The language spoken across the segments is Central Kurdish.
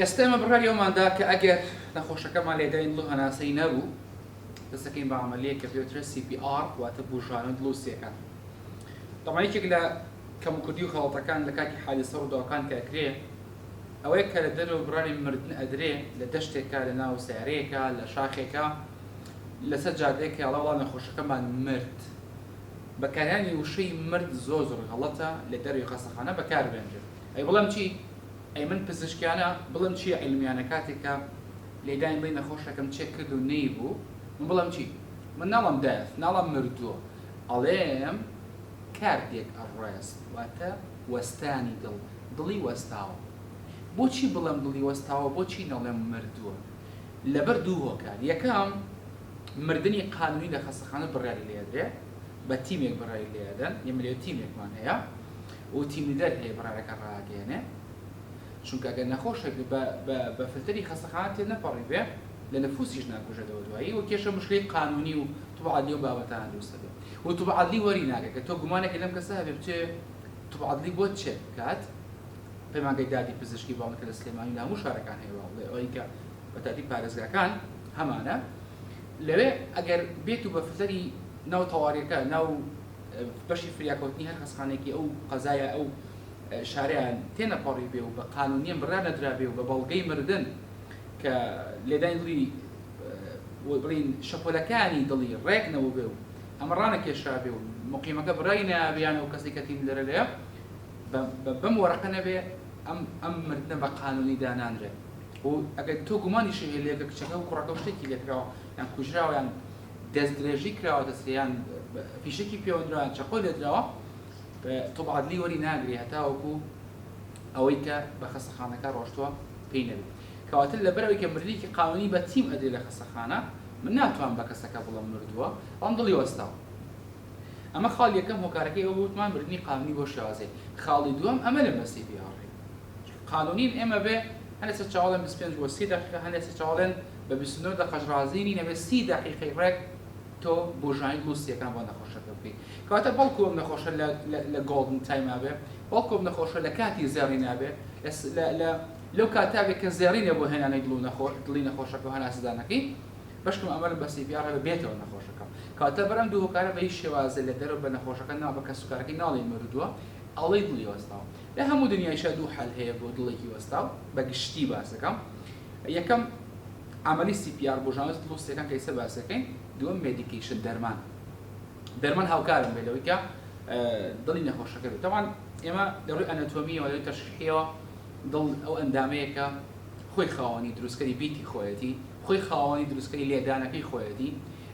ئێستێمە بڕای ئەوماندا کە ئەگەر نەخۆشەکەمان لێدەین دڵ هەناسەی نەبوو دەستەکەین بە عملیەیە کە پێوترێت CPR واتە بوژانە دڵوسیەکان. دەڵێن یەکێک لە کەموکردی و خەڵەتەکان لە کاتی حادثە ڕووداوەکان کە ئەکرێ ئەوەیە کە لە دەرەوە بڕانی مردن ئەدرێ لە دەشتێکە لە ناو سیارەیەکە لە شاخێکە لەسەر جادەیەک کە ئەڵەوڵا نەخۆشەکەمان مرد. بەکارهێنانی وشەی مرد زۆر غەڵەتە لە دەروی خەستەخانە بەکاربێنرێت. ئەی بەڵام چی؟ ئەی من پزیشکیانە بڵم چیە عیلمیانە کاتێکە لێدان بڵێ نەخۆشەکەم چێک کرد و نەیبوو من بڵم چی؟ من ناڵم دایف ناڵم مردووە ئەڵێم کاردێک ئەڕێست واتە وەستانی دڵ دڵی وەستاوە. بۆچی بڵم دڵی وەستاوە بۆچی نەڵێم مردووە؟ لەبەر دوو هۆکار. یەکەم مردنی قانونی لە خەستەخانە بڕیاری لێدرێ بە تیمێک بڕیاری لێدەن ئێمە لێ تیمێکمان هەیە و تیملیدەر هەیە بڕارەکە ڕاگەێنێ چونکە ئەگەر نەخۆشێک بە فلتەری خەستەخانە تێ نەپەڕی بێ لە نەفوسیش ناکوژێتەوە دوایی و کێشە مشکلەی قانونی و توبعادلی و بابەتان دروستە بێت و توبعادلی وەری ناگەت کە تۆ گومانێکی لەم کەسە هەبێ بچێ توبعادلی بۆ چێ بکات پەیمانگەی دادی پزیشکی باڵنەکە لە سلێمانی لە هەموو شارەکان هەیە ئەوەی کە بە تادی پارێزگاکان هەمانە لەوێ ئەگەر بێت و بە فلتەری ناو تەواریەکە ناو بەشی فریاکەوتنی هەر خەستەخانەیەکی ئەو قەزایە ئەو شارەیان تێنەپەڕی بێ و بە قانونیان بڕا نەدرا بێ و بە بەڵگەی مردن کە لێدانی دڵی بڵین شەپۆلەکانی دڵی ڕێکنەوە بێ و ئەمە ڕانەکێشا بێ و مقیمەکە بڕای نابیانە و کەسی کە تیم لەرە لێە بەم وەرەقە نەبێ ئەم مردنە بە قانونی دانانرێت و ئەگەر تۆ گومانیشی هەیە لێ کچەکە و کوڕەکە شتێکی لێکراوە یان کوژراوە یان دەستدرێژی کراوە دەستیان فیشێکی پێوەندراوە چەقۆ لێدراوە توبعادلی وەری ناگری هەتاوەکو ئەوەی کە بە خەستەخانەکە ڕۆشتووە پێی نەبێت کەواتر لەبەرەوەی کە مردنێکی قانونی بە تیم ئەدرێ لە خەستەخانە من ناتوان بە کەسەکە بڵم مردووە بەڵام دڵی وەستاوە. ئەمە خاڵ یەکەم هۆکارەکەی ئەوە وتمان مردنی قانونی بۆ شێوازێ. خاڵی دووەم ئەمە لە CPR قانونین ئێمە بێ هەندێک چاوەڵێن 25 بۆ 30 دقیقە هەندێک چاوەڵێن بە 29 دقیقەش ڕازینی نەبێت 30 دقیقەی ڕێک تۆ بۆژانی دڵوسیەکان بۆ نەخۆشەکە بکەیت کەواتە بەڵکو ئەم نەخۆشە لە گۆڵدن تایما بێ بەڵکو ئەم نەخۆشە لە کاتی زێڕی نابێ لەو کاتاوێک کە زێڕینە بۆ هێنانەی دڵی نەخۆشەکە و هەناسەدانەکەی بەشکم ئەمەلم بە CPR هەبێ بێتەوە نەخۆشەکە کەواتە بەرەم دوو هۆکارە بە هیچ شێوازە لە دەرەوە بە نەخۆشەکە ناو بە کەسوکارەکەی ناڵی مردووە ئەڵەی دڵی وەستاوە. لە هەموو دنیایشە دوو حەل هەیە بۆ دڵێکی وەستاو بە گشتی باسەکەم. یەکەم عملی CPR بۆژانەوەی دڵوسیەکان کە ئێستا باسەکەین دووەم مێدیکیشن دەرمان هاوکارم بێ لەوەی کە دڵی نەخۆشەکە بێت. تەوان ئێمە لەڕووی ئەناتۆمیەوە لەوەی تەشخیصەوە دڵ ئەو ئەندامەیەکە خۆی خاوەنی دروستکەری بیتی خۆیەتی خۆی خاوەنی دروستکەری لێدانەکەی خۆیەتی.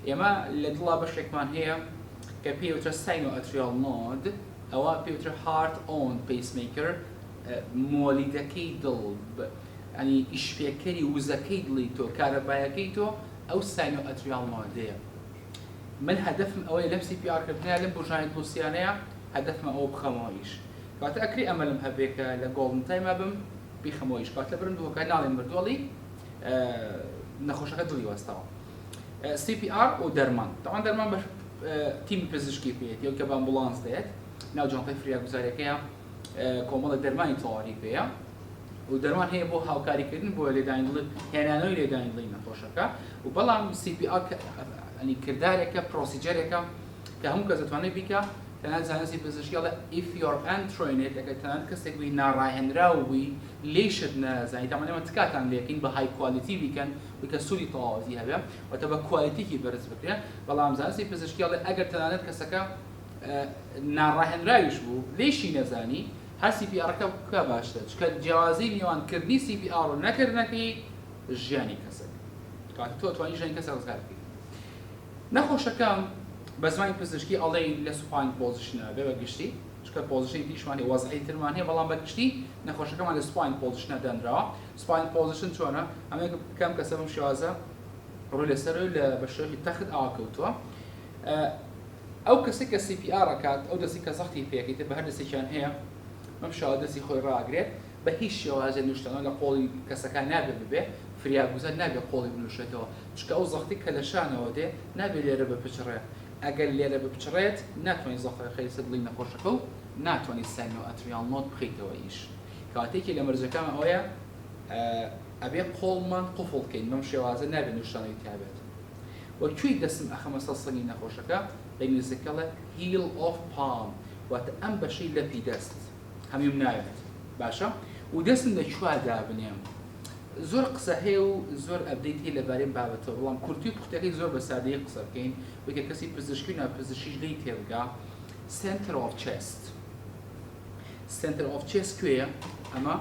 ئێمە لە دڵا بەشێکمان هەیە کە پێوترە ساینۆئەتریال نۆد ئەوە پێوترە هارت ئۆن پیسمیکر مۆلیدەکەی دڵ ینی ئیشپێکەری وزەکەی دڵی تۆ کارەبایەکەی تۆ ئەو ساینۆئەتریال نۆدەیە. من هەدەفم ئەوەیە لەم CPR کردنیان لەم بۆژانی دڵوسیانەیە هەدەفمە ئەوە بخەمەوەیش کاتە ئەکری ئەمەلم هەبێکە لە گۆڵدن تایما بم بیخەمەوەیش کاتە برم دووەکە ناڵێن مردوڵی نەخۆشەکە دڵی وەستاوە. CPR و دەرمان تاوان دەرمان بە تیم پزیشکی پێێت یەو کە بە ئەمبوڵانس دێت ناو جانتای فریاگوزاریەکەیە کۆمەڵە دەرمانی تەواوی پێەیە و دەرمان هەیە بۆ هاوکاریکردن بۆ لێدانی دڵ هێنانەوەی لێدانی دڵی نەخۆشەکە و بەڵام CPR ینی کردارێکە پرۆسیجەرێکە کە هەموو کەس دەتوانێت بیکە تەنانەت زانستی پزیشکیڵە if you are untrained ئەگەر تەنانەت کەسێک بووی ناڕاهێنراوە بووی لێشت نەزانی تاوان ئێمە تکاتان لێکین بە های کوالیتی بیکەن بکە سووری تەواوەتی هەبێ واتە بە کوالیتیکی بەرز بکرێن بەڵام زانستی پزیشکیڵە ئەگەر تەنانەت کەسەکە ناڕاهێنراویش بوو لێشی نەزانی هەر CPR-ەکە بکە باشتر چکە جیاوازی نێوانکردنی CPR و نەکردنەکەی ژیانی کەسێک کاتە تۆ توانی ژیانی کەسە ڕزگار بکەیت. نەخۆشەکەم بە زمانی پزیشکی ئەڵێ لە سوپاین پۆزیشنە بێ بە گشتی چکە پۆزیشنی دیشمان هەیە وەزعی ترمان هەیە بەڵام بە گشتی نەخۆشەکەمان لە سوپاین پۆزیشنە دەنراوە. سوپاین پۆزیشن چۆنە؟ ئەمە کەم کەسە بەم شێوازە ڕووی لەسەر لە بە شێوەی تەخت ئاوا کەوتووە. ئەو کەسێک کە CPR ئەکات ئەو دەستی کە زەختی پێکەیتە بە هەر دەستێکیان هەیە بەم شێوە دەستی خۆی ڕاگرێت بە هیچ شێوازە نوشتنەوە لە قۆڵی کەسەکان نابێت ببێ فریاگوزار نابێت قۆڵی بنووشێتەوە چکە ئەو زەختی کە لە شانەوە دێ نابێت لێرە بپچڕێت ئەگەر لێرە بپچڕێت ناتوانانی زەختی خەریسە دڵی نەخۆشەکە و ناتوانانی ساینۆئەتریال نۆد بخەیتەوە ئیش کاتێکی لە مەرجەکەم ئەوەیە ئەبێ قۆڵمان قوفڵکەین بەم شێوازە نابێت نیشانەی تابێت وەکوێی دەسم ئەخەمە سەسەنی نەخۆشەکە لە ئینگلیزیەکەڵە heel of palm واتە ئەم بەشەی لەپی دەست هەمیوم ناوێت باشە و دەستم لەکووا دابنێم زۆر قسە هەیە و زۆر ئەبدەیت هەیە لەبارەی بابەتەوە بەڵام کورتی و قوتەکەی زۆر بە سادەیی قسە بکەین وەکە کەسی پزیشکی و ناپزیشکیش لێی تێبگا center of chest center of chest کوێیە ئەمە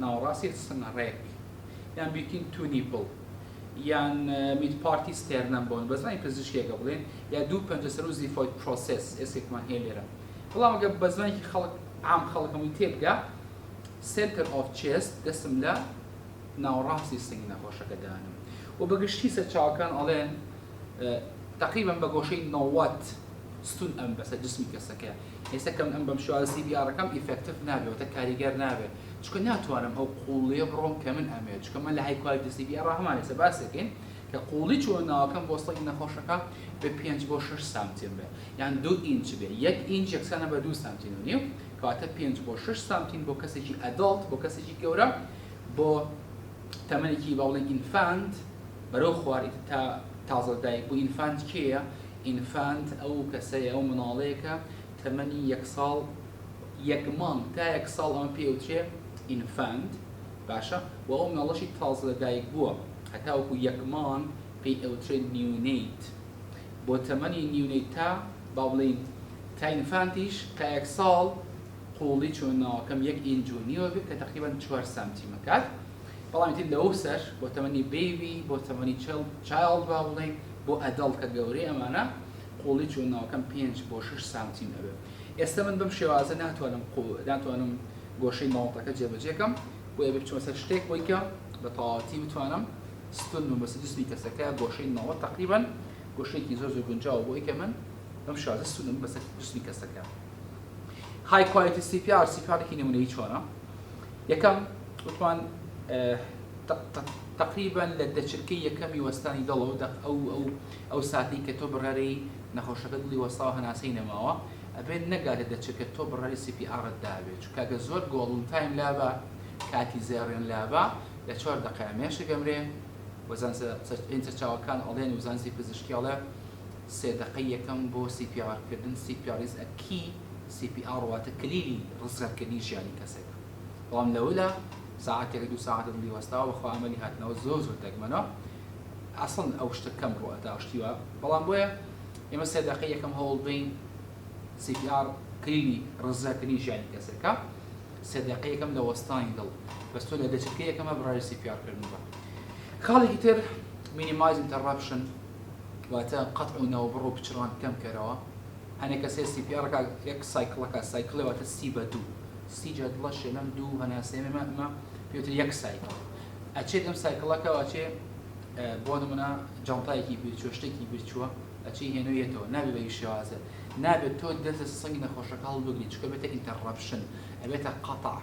ناوەڕاستی سنەڕێک یان between two nipple یان mid party sternum bone بە زمانی پزیشکیەکە بڵێن یا دوو پەنجەسەر و xiphoid process ئێسێکمان هەیە لێرە بەڵام ئەگە بە زمانێکی خەڵک عام خەڵک هەمووی تێبگا center of chest دەستم لە ناوەڕاستی سنگی نەخۆشەکە دانم و بەگشتی سەرچاوەکان ئەڵێن تقریبا بە گۆشەی 90 ستون ئەم بەسە جسمی کەسەکە ئێستا کەم ئەم بەم شێوازە CPR-ەکەم ئیفێکتیڤ نابێتە کاریگەر نابێت چونکە ناتوانم ئەو قوڵیە بڕۆم کە من ئەمێت چونکە من لە های کوالیتی CPR هەمان ێستا باسێکین کە قوڵی چۆناوەکەم بۆ سەنگی نەخۆشەکە بە 5 بۆ 6 سانتیم بێ یان 2 ئینچ بێ 1 ئینچ یەکسانە بە 2 سانتیم و نیو کەواتە 5 بۆ 6 سانتیم بۆ کەسێکی ئەدڵت بۆ کەسێکی گەورە بۆ تەمەنێکی باوڵێن ئینفانت بەرەو خواری تا تازە دایک بوو ئینفانت کێیە ئینفانت ئەو کەسەیە ئەو مناڵەیەکە تەمەنی 1 ساڵ 1 مانگ تا 1 ساڵ ئەمە پێوترێ ئینفانت باشە و ئەو مناڵەشی تازە لەدایک بووە هەتا وەکو 1 مانگ پێی ئەوترێ نیونیت بۆ تەمەنی نیونیت تا با بڵێن تا ئینفانتیش تا 1 ساڵ قوڵی چۆناوەکەم 1 ئینچ و نیوە بێت کە تقریبا 4 سانتیمەکات بەڵام تر لەو سەر بۆ تەمەنی بیبی بۆ تەمەنی چایلد با بڵێن بۆ ئەدڵت کە گەورەی ئەمانە قوڵی چۆناوەکەم 5 بۆ 6 سانتیم ئەبێت ئێستا من بەم شێوازە ناتوانم گۆشەی ناوەڵتەکە جێبەجێکەم بۆ ئەبێ بچمە سەر شتێک بۆی کە بە تەواوەتی بتوانم ستون و بەسەر جسمی کەسەکە گۆشەی ناوە تقریبا گۆشەیەکی زۆر زۆر گونجاوە بۆی کە من بەم شێوازە ستونم بەسەر جسمی کەسەکە های کوالیتی CPR-ێکی نمونەیی چۆنە یەکەم وتوان تقریبا لە دەچرکەی یەکەمی وەستانی دڵەوە ئەو ساتی کە تۆ بڕارەی نەخۆشەکە دڵی وەستاوە هەناسەی نەماوە ئەبێت نەگاتە دەچرکە تۆ بڕاری CPR-ت دابێت چونکە زۆر گۆڵن تایم لابە کاتی زێڕێن لابە لە 4 دقیقە مێشە گەمرێ وەزانسە چاوەکان ئەڵێن وزانستی پزیشکیاڵە 3 دقەی یەکەم بۆ CPR-کردن CPR is a key CPR واتە کلیلی ڕزگارکردنی ژیانی کەسێک بەڵام لەولا ساعتێک 2 ساعت دڵی وەستاوە بەخوا ئەمەلی هاتنەوە زۆر زۆر دەگمەنەوە ئەسڵ ئەو شتە کەم ڕوە تا شتیوە بەڵام بۆیە ئێمە 3 دقەی یەکەم هەوڵ بین CPR کلیلی ڕزگارکردنی ژیانی کەسێکە 3 دقەی یەکەم لە وەستانی دڵ بەس تۆ لە دەچرکەی یەکەمە بڕاری CPR-کردن بە خاڵێکی تر minimize interruption واتە قەتع و ناوبڕ و پچڕان کەم کەرەوە هەنێک کەسێ CPR-ەکە یەک سایکڵەکە سایکڵێ واتە 30 بە 2 30 جەدڵە شێلەم 2 هەناسێمە ئەمە پێوتر یەک سایکڵ ئەچێت ئەم سایکڵەکە ئەچێ بۆ نمونە جانتایەکی بیرچوە شتێکی بیرچووە ئەچی هێنوویەتەوە نابێت بە شێوازە نابێت تۆ دەستە سەنگی نەخۆشەکە هەڵبگری چکە بێتە ئینتەڕەپشن ئەبێتە قەتع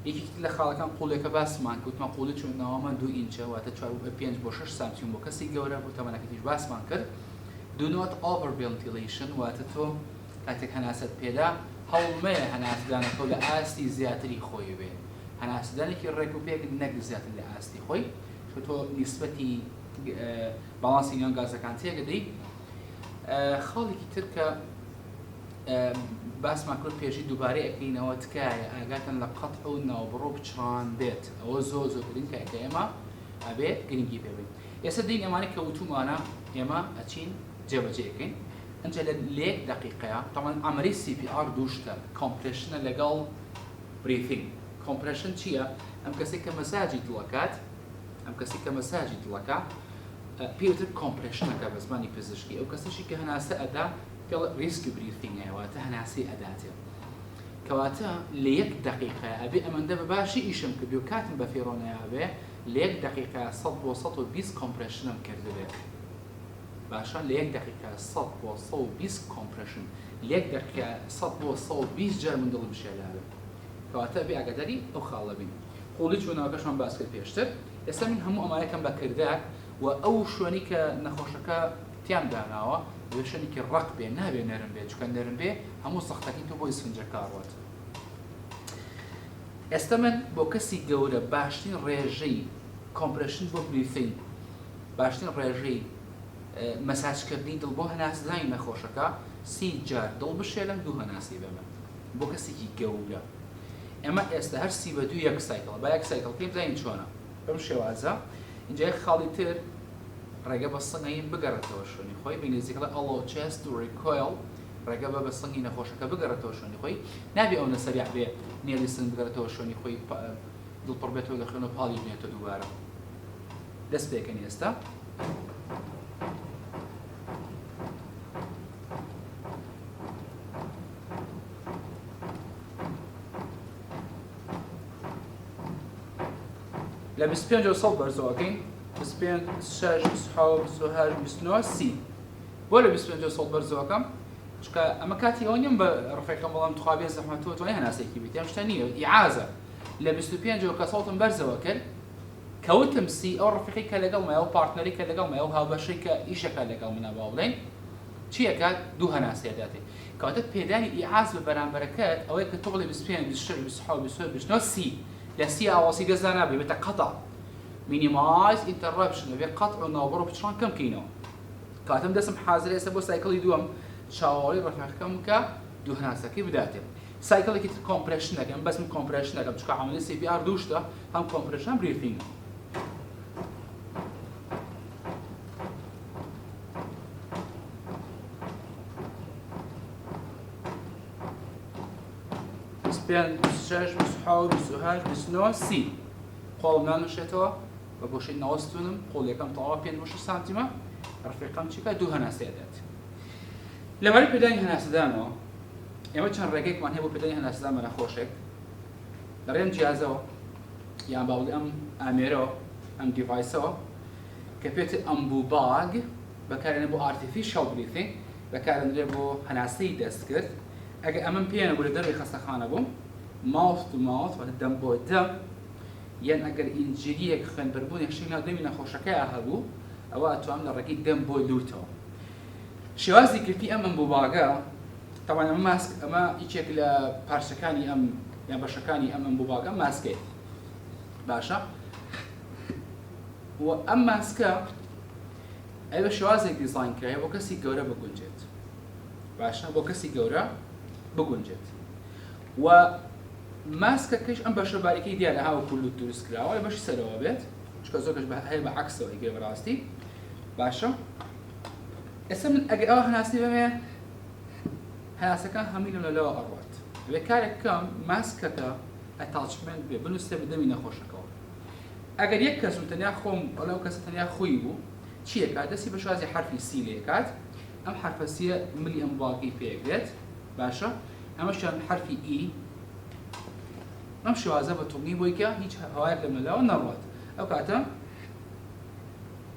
یەکی لە خاڵەکان قوڵێکە باسمان کەوتمە قوڵی چۆناوەمە 2 ئینچە واتە 4 بە 5 بۆ 6 سانتیم بۆ کەسی گەورە بۆ تەمەنەکەیش باسمان کرد do not overventilation واتە تۆ کاتێک هەناسەت پێدا هەوڵمەیە هەناسدانەکە لە ئاستی زیاتری خۆی بێ هەناسدانێکی ڕێک و پێک نەک زیاتر لە ئاستی خۆی چۆ تۆ نیسبەتی باڵانسی نێوان گازەکان تێگەدەی خاڵێکی تر کە باسمان کرد پێشی دووبارەی ئەکەینەوە تکایە ئاگاتن لە قەتع و ناوبڕۆ بچڕان بێت ئەوە زۆر زۆر گرنگە کە ئێمە ئەبێ گرنگی پێ بین ئێستا دین ئەمانە کە وتومانە ئێمە ئەچین جێبەجێەکەین ئەنجە لە 1 دقیقەیە تەمان ئەمەری CPR دووشتە کۆمپرێشنە لەگەڵ بریفینگ کۆمپرێشن چییە؟ ئەم کەسێک کە مەساجی دڵەکات ئەم کەسی کە مەساجی دڵەکە پێوتر کۆمپرێشنەکە بە زمانی پزیشکی ئەو کەسێکی کە هەناسە ئەدا ریسکی بریفینگەواتە هەناسی ئەداتێ کەواتە لە 1 دقیقە ئەبێ ئەمەندە بە باشی ئیشم کردی و کاتم بە فێڕۆنەیەبێ لە 1 دقیقە 100 بۆ 120 کۆمپرێشنم کردبێت باشە لە 1 دقیقە 100 بۆ 120 کۆمپرێشن لە 1 دقیقە 100 بۆ 120 جار من دڵم شێلابێت کەواتە بێ ئاگاداری ئەو خاڵە بین قوڵی چۆناوەکەشمان باس کرد پێشتر ئێستا من هەموو ئەمانەکەم بە کردار و ئەو شوێنی کە نەخۆشەکە تیان داناوە وێشەنێکی ڕق بێ نابێ نەرم بێ چکە نەرم بێ هەموو سەختەکەی تۆ بۆی سنجەکە ڕۆت ئێستا من بۆ کەسی گەورە باشترین ڕێژەی کۆمپرێشن بۆ بریفینگ باشترین ڕێژەی مەساجکردنی دڵ بۆ هەناسدانی نەخۆشەکە 30 جار دڵ بشێلم 2 هەناسی بەمە بۆ کەسێکی گەورە. ئێمە ئێستا هەر 32 یەک سایکڵ با یەک سایکڵ پێ بزانین چۆنە بەم شێوازە اینجا یەک خاڵی تر ڕێگە بە سەنگین بگەڕێتەوە شوێنی خۆی بینێزیکڵە ئەڵۆ چێست و ڕیکۆیل ڕێگە بە سەنگی نەخۆشەکە بگەڕێتەوە شوێنی خۆی نابێ ئەو نەسەریع بێ نێلی سنگ بگەڕێتەوە شوێنی خۆی دڵپڕ بێتەوە لە خوێنە پاڵی بنێتە دووبارە. دەست پێکەنی ئێستا لە 25 سەڵ بەرزەوەکەین 25 6 27 28 29 30 بۆ لە 25 سەڵ بەرزەوەکەم چکە ئەمە کاتی ئەوە نیم بە ڕفێکەکەم بەڵام توخوابێ زەحمەتەوە توانای هەناسێکی بیت یان شتە نییە ئیعازە لە 25 کە سەڵتم بەرزەوە کرد کەوتم سی ئەو ڕفیقی کە لەگەڵ مایە و پارتنەری کە لەگەڵ مایە و هاوبەشەی کە ئیشەکە لەگەڵ منە با بڵێن چیەکات 2 هەناسێ داتێ کەواتە پێدانی ئیعاز بە بەرامبەرەکەت ئەوەیە کە تۆ بڵێ 25 26 27 28 29 30 لە 30 ئاواسی دەست نابێ بێتە قەتع minimize interruption بێ قەتع و ناوبڕ و پچڕان کەم کەینەوە. کاتم دەستم حاضر ئێستا بۆ سایکڵی دووەم چاوەڕێی ڕفێقەکەم کە 2 هەناسەکەی بداتێ. سایکڵێکی تر کۆمپرێشن دەکەم بەس من کۆمپرێشن دەکەم چکە عەمەلی CPR دووشتە هەم کۆمپرێشن بریفینگ. بين 26 27 28 29 30 قۆڵم نانوشێتەوە بە بۆشەی ناوەستونم قۆڵ یەکەم تەواو 5 سانتیمە ڕفێقەم چیکە 2 هەناسە دێت. لەبەری پێدانی هەناسەدانەوە ئێمە چەند ڕێگەیەکمان هەیە بۆ پێدانی هەناسەدان بە نەخۆشێک لەڕێم جیازەوە یان باوڵی ئەم ئامێرەوە ئەم دیڤایسەوە کە پێێتە ئەمبووباگ بەکارێنێ بۆ ئارتیفیشەڵ بریفینگ بەکارێنرێ بۆ هەناسەی دەستکرد. ئەگە ئەمەم پێیانە بۆ لە دەروی خەستەخانە بووم ماوس تو ماوس واتە دەم بۆ دەم یان ئەگەر ئینجریەک خوێنبەربوونێک شەی ناو دەمی نەخۆشەکەی هەبوو ئەوە ئەتوانم لە ڕێگەی دەم بۆ لوتەوە. شێوازی گرتی ئەم ئەمبووباگە تەوان ئەمە ماسک ئەمە هیچێک لە پارچەکانی ئەم یان بەشەکانی ئەم ئەمبووباگە ماسکێت باشە و ئەم ماسکە ئەوە شێوازێک دیزاینکرایە بۆ کەسی گەورە بگونجێت باشە بۆ کەسی گەورە بگونجێت و ماسکەکەش ئەم بەشە باریکەی دیار لە هاو کولوت دروست کراوە لە بەشی سەرەوە بێت چکە زۆرش هەیە بە عەکسەوە ئیگرێ بەڕاستی باشە. ئێستا من ئەگەر ئەوە هەناستی بەمێ هەناسەکان هەمووی لەمەلەوە ئەڕوات بێ کارێک بکەم ماسکەکە ئەتاچمنت بێ بنووسێ بە دەمی نەخۆشەکەەوە. ئەگەر یەک کەس تەنیا خۆم ئەو کەسە تەنیا خۆی بوو چیەکات دەستی بە شوازی حرفی سی لێکات ئەم حرفە سیە ملی ئەم باقی پێگرێت باشە ئەمەشیان حرفی ئی ئەم شوازە بە توڵنی بۆی کە هیچ هەوایەک لەمەلەوە نەڕوات ئەو کاتە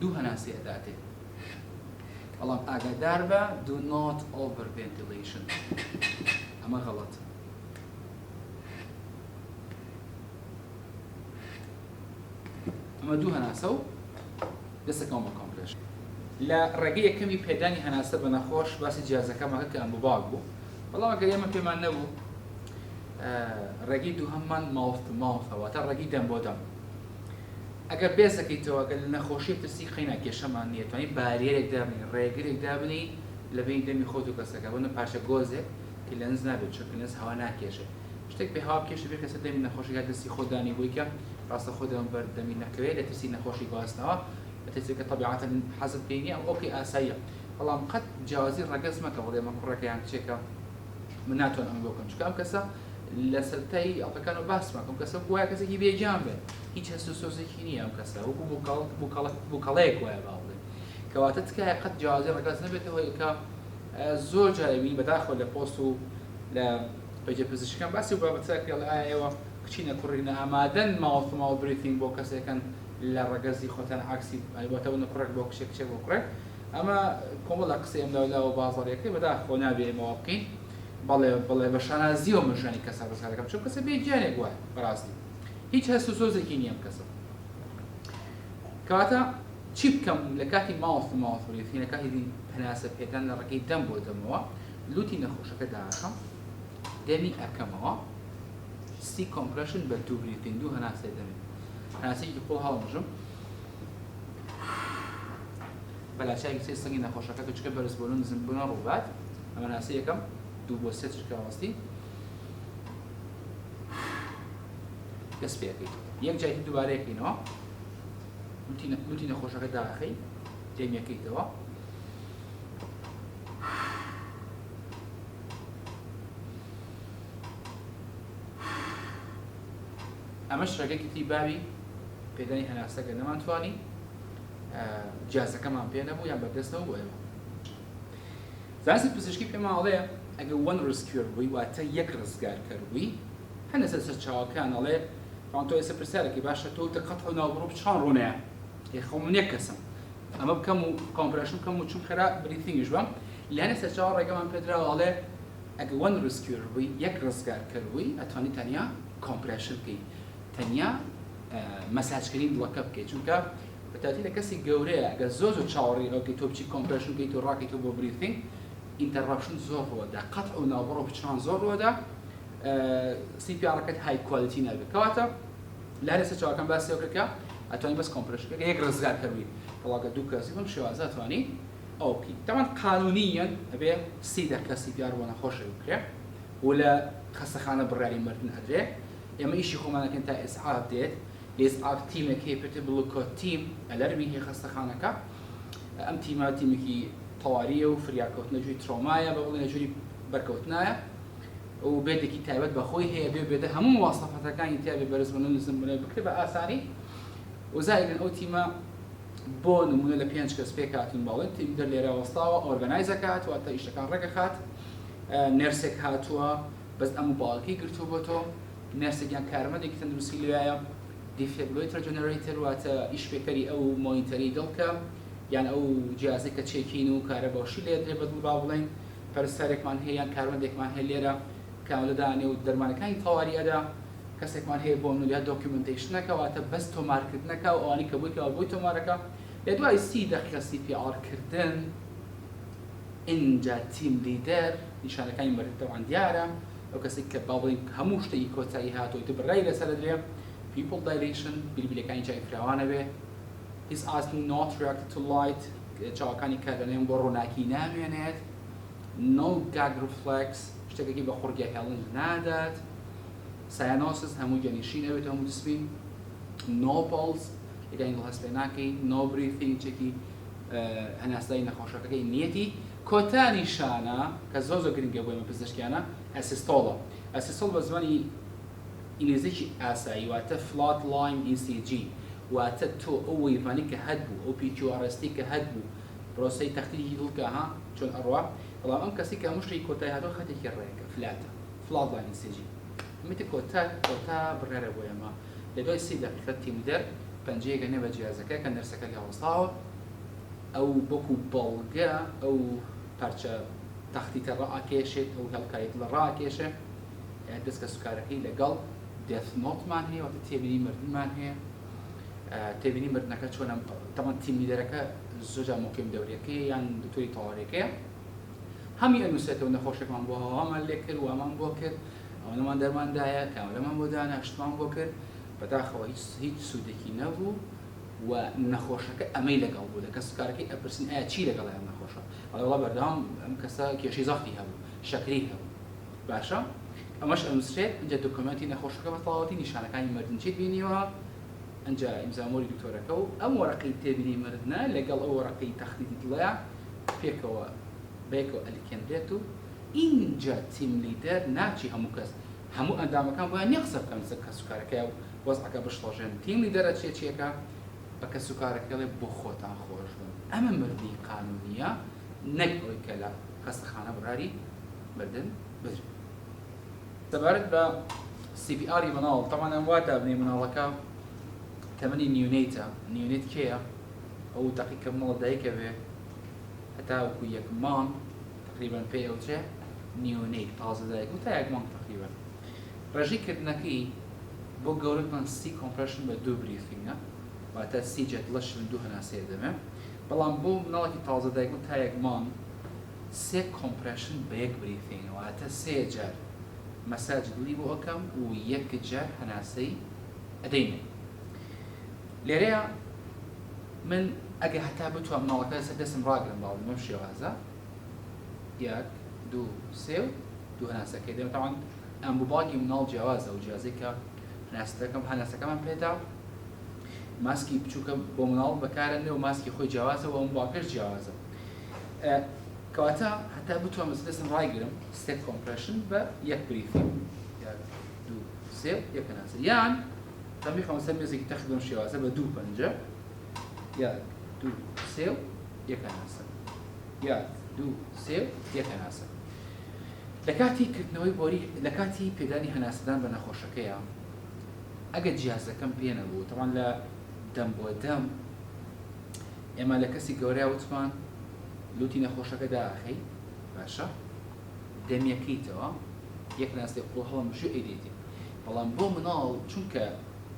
2 هەناسی ئەداتێ. بەڵام ئاگادار بە do not over ventilation ئەمە غەڵەت. ئەمە 2 هەناسە و دەستەکەم بە کۆمپرێشن. لە ڕێگەی یەکەمی پێدانی هەناسە بە نەخۆش باسی جیازەکەمەکە کە ئەمبووباگ بوو بەڵام ئەگەر ئێمە پێمان نەبوو ڕێگەی دووهەممان ماوس تو ماوسەوە تا ڕێگەی دەم بۆ دەم. ئەگەر بێزەکەیتەوە گەل لە نەخۆشی ترسی خەینا کێشەمان نییە توانین بارێرێک دابنین ڕێگرێک دابنین لە بین دەمی خۆت و کەسەکە بۆ پاشە گۆزێک کە لەنز نابێت چۆن لەنز هەوا ناکێشێ شتێک پێ هەوا بکێشە بێ کەسە دەمی نەخۆشیگا دەستی خۆدانی بووی کە ڕاستە خۆدەم بەردەمی نەکەوێت لە ترسی نەخۆشی گواستنەوە بە ترسێککە طبیعەتەن حەزت پێی نییە ئۆکی ئاساییە بەڵام قەت جیاوازی ڕەگەز مەکە بڵێ مە کوڕەکە یان کچێکە من ناتوانم ئەمە بۆ بکەم چونکە ئەم کەسە لە سەرەتایی ئەڵلقەکان و باس مەکەم کەسە وایە کەسێکی بێجان بێت هیچ هەست و سۆزێکی نییە ئەم کەسە وەکو بووکەڵەیەک وایە با بڵێ کەواتە تکایە قەت جیاوازی ڕەگەز نەبێتەوە کە زۆر جارەبی بەداخۆ لە پۆست و لە پێجە پزیشکەکان باسی و بابەتەکە لە ئێوە کچینە کوڕینە ئامادەن ماوەڵ بریفینگ بۆ کەسێکەن لە ڕەگەزی خۆتان عکسی ئەلبەتەوە کوڕێک بۆ کچێک کچێک بۆ کوڕێک ئەمە کۆمەڵە قسەی ئەم لەولاوە بازاڕیەکەی بەداخۆ نابێ ئێمەوە بکەین بەڵێ بە شانازیەوە مەژانی کەسە ڕزگارەکەم چون کەسە بێجانێک وایە بەڕاستی هیچ هەست و سۆزێکی نییە کەسە. کەواتە چی بکەم لە کاتی ماوس بریفینگ لە کاتی هەناسە پێدان لە ڕێگەی دەم بۆ دەمەوە لوتی نەخۆشەکە داخەم دەمی ئەکەمەوە سی کۆمپرشن بە دوو بریتینگ دوو هەناسێ دەمێت هەناسەیەکی قوڵ هەڵمژم بەلاشایەکی سێ سەنگی نەخۆشەکە کە چکە بەرز بوون نزم بوونە ڕووبات ئەمە هەناسە یەکەم 2 بۆ 3 چرکە ڕاستی دەست پێکەیت یەک جایکی دووبارەیەکەینەوە نوتی نەخۆشەکە داخەی دێمیەکەیتەوە ئەمە شتێکی باوی پێدانی هەناسەکە نەمانتوانی جیازەکەمان پێ نەبوو یان بەدەستەوە بۆ ئێمە زانستی پزیشکی پێمان ئەڵێ ئەگە وەن ڕزکوێر بووی واتە یەک ڕزگارکەر بووی هەنە سەر چاوەکان ئەڵێ تۆ ئێستا پرسیارێکی باشە تۆ قەتڵ و ناوبڕۆ چۆن ڕوونەیە خۆ من یەک کەسم ئەمە بکەم و کۆمپرشن بکەم و چون خێرا بریتینگیش بەم لەنە سەر چاوە ڕێگەمان پێدراوە ئەڵێ ئەگە وەن ڕزکوێر بووی یەک ڕزگارکەر بووی ئەتوانی تەنیا کۆمپرشن بکەی تەنیا مەساجکردنی دڵەکە بکەیت چونکە بەتاتی لە کەسی گەورەیە ئەگە زۆر چاوەڕی ئەوکەی تۆ بچی کۆمپرشن بکەیت و ڕاکەیت بۆ بریتینگ ئینتەڕەپشن زۆر ڕۆدا قەتع و ناوبڕۆ بچران زۆر ڕۆدا CPR-ەکەت های کوالیتی نەبێت کەواتە لارێ سەر چاوەکان باسیەوە کردکە ئەتوانی بەس کۆمپرشن یەک ڕزگارکەروی بەڵاگە دوو کەسی بەم شێوازە ئەتوانی ئەو بکەیت تەمان قانونیەن ئەبێ 30 دقیقە CPR بۆ نەخۆشە بکرێت و لە خەستەخانە بڕیاری مردن هەدرێ ئێمە ئیشی خۆمانەکەن تا ئێسعاف دێت ئێسعاف تیمێک هەیە پێتە بڵوکۆ تیم ئەلەرمی هەیە خەستەخانەکە ئەم تیمە تیمێکی تەواریە و فریاکەوتنە جووی ترۆمایە بە بڵێنە جووری بەرکەوتنایە و بێدێکی تایبەت بەخۆی هەیە بێدە هەموو واستەفەتەکانی تیابێ بەرزبوون و نزمبوونە بکرێت بە ئاسانی و زائیدەن ئەو تیمە بۆ نمونە لە 5 کەس پێک هاتوون باڵێن تیم دەر لێرە وەستاوە ئۆرگەنایزەکات واتە ئیشەکان ڕێگەخات نێرسێک هاتووە بەس ئەم باڵکی گرتووە بۆ تۆ نێرسێکیان کارمەندێکی تەندروستی لێیە دیفیبریلێتر جەنەرەیتەر واتە ئیشپێکەری ئەو مۆنیتەری دڵکە یان ئەو جیازێک کە چێکین و کارە باشی لێ درێ بەدڵ با بڵێن پەرستەرێکمان هەیە یان کارمەندێکمان هەیە لێرە کاملەدانێ و دەرمانەکانی تەواریە ئەدا کەسێکمان هەیە بۆ نولیا دۆکیومنتیشنەکە واتە بەس تۆمارکردنەکە و ئەوانی کە بوویتەوە بۆی تۆمارەکە لە دوای 30 دقیقە CPR کردن اینجا تیم لیدەر نیشانەکانی مەردەوان دیارە ئەو کەسێک کە باڵێن هەموو شتێکی کۆتایی هاتووی تو بڕای لەسەر درێ people dilation بیلبیلەکانی جای فراوانە بێ his eyes not reacted to light چاوەکانی کارەنێن بۆ ڕووناکی نامێنێت no gag reflex شتێکێکی بە خورگە هێڵن نادات cyanosis هەموو گەنیشی نەبێت هەموو دەستبین no pulse ئەگەین دڵ هەست پێ ناکەی no breathing چێکی هەناسایی نەخۆشەکەی نیەتی کۆتانی شانە کە زۆر گرنگە بۆ ئێمە پزیشکیانە ئەسیستۆڵە ئەسیستۆڵ بە زمانی ئینگلیزیی ئاسایی واتە flat line ECG واتە تۆ ئەو وەیڤانی کە هەبوو ئەو PQRST کە هەبوو پرۆسەی تەختیری دڵکە ها چۆن ئەڕوا بەڵام ئەم کەسی کە هەموو شتێکی کۆتایی هاتووە خەتێکی ڕێگە فلاتە flat line ECG ئەمەتی کۆتا بڕێرە بۆ ئێمە لە دوای 30 دقیقە تیم دەر پەنجەیەکە نێ بە جیازەکە کە نەرسەکە هەڵوەستاوە ئەو بۆکو بەڵگە ئەو پارچە تەختیتە ڕائکێشێت ئەو هەڵکاریت لە ڕائکێشێ دەست کە سوکارەکەی لەگەڵ دێث نۆتمان هەیە واتە تێبینی مردنمان هەیە تێبینی مردنەکە چۆنە تەمان تیم لیدەرەکە زۆجا مۆکێم دەورەکەی یان دکتۆری تەواریەکەیە هەمی ئەنووسێتەوە نەخۆشێکمان بۆ هەوامان لێ کرد وامان بۆ کرد ئەوەمان دەرماندایە کاملەمان بۆ دانا شتمان بۆ کرد بەداخەوە هیچ سوودێکی نەبوو و نەخۆشەکە ئەمەی لەگەڵ بوو لە کەس کارەکەی ئەپرسین ئایا چی لەگەڵ ئەم نەخۆشە وڵا بەردەوام ئەم کەسە کێشەی زەختی هەبوو شەکری هەبوو باشە ئەمەش ئەنووسرێت ئەنجا دۆکومنتی نەخۆشەکە بە تەواوەتی نیشانەکانی مردن چیت بینیوە ئەنجا ئیمزامۆری دکتۆرەکە و ئەم وەرەقەی تێبینی مردنە لەگەڵ ئەو وەرەقەی تەختیتی دڵەیە پێکەوە بەیەکەوە ئەلیکێنرێت و اینجا تیم لیدەر ناچی هەموو کەس هەموو ئەندامەکان بۆیان نیە قسە بکەن کە سوکارەکە و وەزعەکە بشڵۆژێن تیم لیدەرە چێچیەکە بە کە سوکارەکەڵێ بۆ خۆتان خۆش بن ئەمە مردی قانونیە نەک ئەوەی کە لە خەستەخانە بڕاری مردن بدرێت سەبارەت بە CPR مناڵ تەمانە وا دابنێ مناڵەکە تەمەنی نیونیتە نیونیت کێیە ئەو دقیقە مناڵ دایکە بێ هەتا وەکو یەک مانگ تقریبا پێی ئەوترێ نیونیت تازە دایک و تا یەک مانگ تقریبا ڕێژیکردنەکەی بۆ گەورەتمان سی کۆمپرشن بە دوو بریفینگە واتە سی جەت لەش دوو هەناسەیە دەمێ بەڵام بۆ مناڵێکی تازە دایک و تا یەک مانگ سێ کۆمپرشن بە یەک بریفینگ واتە سێ جار مەساج دڵی بۆ ئەەکەم و یەک جار هەناسەی ئەدەینێ. لێرەیە من ئەگە هەتا بتوانم مناڵەکە لەسەر دەستم ڕاگرم باڵ بەم شێوازە، یەک دوو سێ و دوو هەناسەکەی دێم. تاوان ئەم بۆ باڵی مناڵ جیاوازە و جیازەی کە هەناسەکەمان پێدا ماسکی بچووکە بۆ مناڵ بەکارەنێ و ماسکی خۆی جیاوازە و ئەم باکەش جیاوازە. کەواتە هەتا بتوانم لەسەر دەستم ڕاگرم ستێک کۆمپرێشن بە یەک بریفی، یەک دوو سێ و یەک هەناسە، یان تەمیخەوە سەر مێزێکی تەخت بەم شێوازە بە دوو پەنجە، یەک دوو سێ و یەک هەناسە، یەک دوو سێ و یەک هەناسە. لە کاتی کردنەوەی بۆری لە کاتی پێدانی هەناسەدان بە نەخۆشەکەیە ئەگە جیازەکەم پێ نەبوو، تەوان لە دەم بۆ دەم ئێمە لە کەسی گەورەیە وتمان لوتی نەخۆشەکە داخەی باشە دەمیەکەیتەوە یەک ناستێ قوڵ هەڵم بشو ئەیدێتی. بەڵام بۆ مناڵ چونکە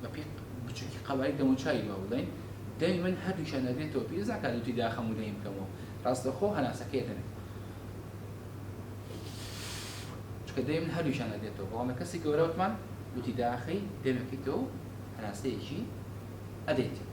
بە پێ بچووکی قەباری دەموچایی ما بڵێن دەمی من هەردووشان نەدرێتەوە پیرزاکە لوتی داخەم و دەیم بکەمەوە ڕاستەخۆ هەناسەکەی دەنێت چونکە دەمی من هەردووشان نەدرێتەوە. بەڵام لە کەسی گەورە وتمان لوتی داخەی دەمیەکەیتەوە هەناسەیەکی ئەدێتی.